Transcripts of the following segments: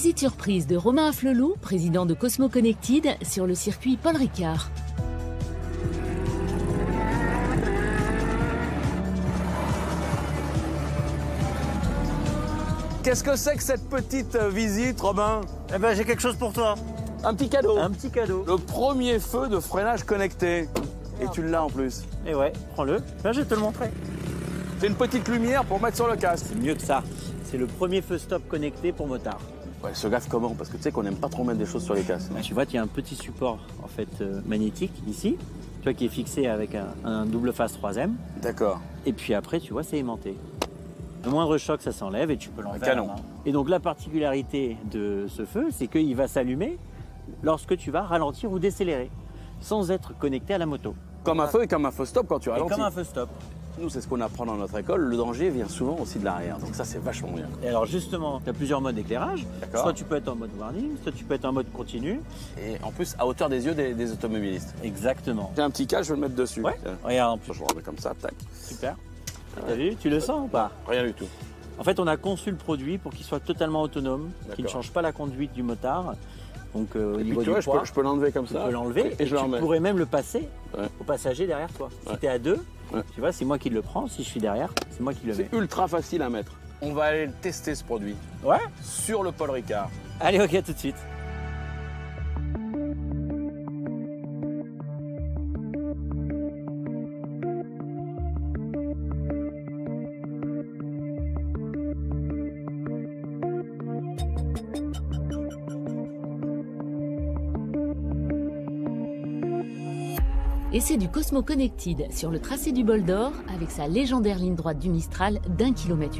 Visite surprise de Romain Afflelou, président de Cosmo Connected, sur le circuit Paul Ricard. Qu'est-ce que c'est que cette petite visite, Romain? Eh ben, j'ai quelque chose pour toi. Un petit cadeau. Un petit cadeau. Le premier feu de freinage connecté. Et tu l'as en plus. Et ouais, prends-le. Ben, je vais te le montrer. C'est une petite lumière pour mettre sur le casque. C'est mieux que ça. C'est le premier feu stop connecté pour motard. Ouais, se gaffe comment? Parce que tu sais qu'on n'aime pas trop mettre des choses sur les casques. Tu vois, il y a un petit support en fait magnétique ici, tu vois, qui est fixé avec un double phase 3M. D'accord. Et puis après, tu vois, c'est aimanté. Le moindre choc, ça s'enlève et tu peux l'enlever. Canon. Et donc la particularité de ce feu, c'est qu'il va s'allumer lorsque tu vas ralentir ou décélérer, sans être connecté à la moto. Comme un feu et comme un feu stop quand tu Et ralentis. comme un feu stop. Nous, c'est ce qu'on apprend dans notre école. Le danger vient souvent aussi de l'arrière. Donc ça, c'est vachement bien. Et alors justement, tu as plusieurs modes d'éclairage. D'accord. Soit tu peux être en mode warning, soit tu peux être en mode continu. Et en plus, à hauteur des yeux des automobilistes. Exactement. J'ai un petit cas, je vais le mettre dessus. Ouais. Tiens. Regarde, Je le remets comme ça, tac. super. T'as vu? Tu le sens ou pas? Rien du tout. En fait, on a conçu le produit pour qu'il soit totalement autonome, qu'il ne change pas la conduite du motard. Donc au Et niveau puis, tu vois, du poids, je peux l'enlever comme tu ça. peux l'enlever et je le tu remets. pourrais même le passer Ouais. au passager derrière toi. Si Ouais. tu es à deux, Ouais. tu vois, c'est moi qui le prends. Si je suis derrière, c'est moi qui le mets. C'est ultra facile à mettre. On va aller tester ce produit Ouais. sur le Paul Ricard. Allez, ok, tout de suite. Et c'est du Cosmo Connected sur le tracé du Bol d'Or avec sa légendaire ligne droite du Mistral d'1,8 km.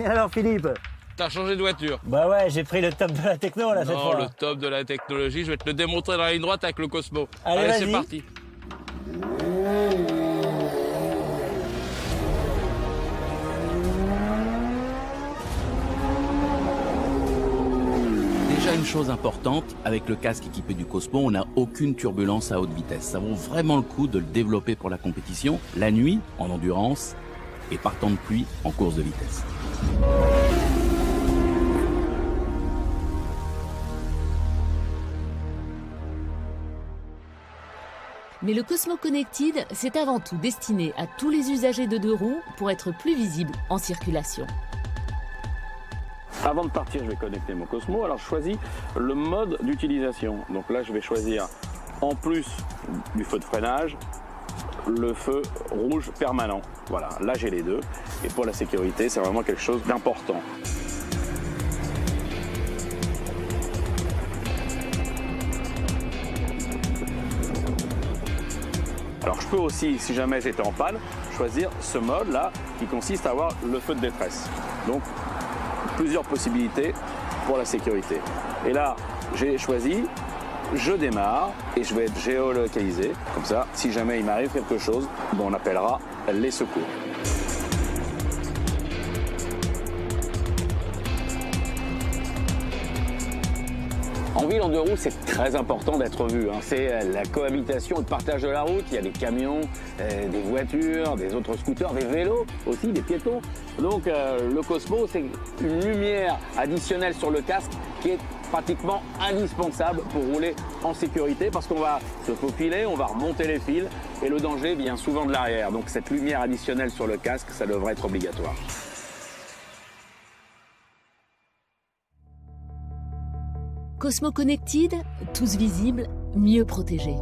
Et alors Philippe? T'as changé de voiture. Bah ouais, j'ai pris le top de la techno là cette Non, fois. le top de la technologie, je vais te le démontrer dans la ligne droite avec le Cosmo. Allez, c'est vas-y. parti. Déjà une chose importante, avec le casque équipé du Cosmo, on n'a aucune turbulence à haute vitesse. Ça vaut vraiment le coup de le développer pour la compétition, la nuit, en endurance, et par temps de pluie, en course de vitesse. Mais le Cosmo Connected, c'est avant tout destiné à tous les usagers de deux roues pour être plus visible en circulation. Avant de partir, je vais connecter mon Cosmo. Alors, je choisis le mode d'utilisation. Donc là, je vais choisir, en plus du feu de freinage, le feu rouge permanent. Voilà, là, j'ai les deux. Et pour la sécurité, c'est vraiment quelque chose d'important. Alors, je peux aussi, si jamais j'étais en panne, choisir ce mode-là qui consiste à avoir le feu de détresse. Donc, plusieurs possibilités pour la sécurité. Et là, j'ai choisi, je démarre et je vais être géolocalisé. Comme ça, si jamais il m'arrive quelque chose, on appellera les secours. En ville, en deux roues, c'est très important d'être vu. C'est la cohabitation, le partage de la route. Il y a des camions, des voitures, des autres scooters, des vélos aussi, des piétons. Donc le Cosmo, c'est une lumière additionnelle sur le casque qui est pratiquement indispensable pour rouler en sécurité parce qu'on va se faufiler, on va remonter les fils et le danger vient souvent de l'arrière. Donc cette lumière additionnelle sur le casque, ça devrait être obligatoire. Cosmo Connected, tous visibles, mieux protégés.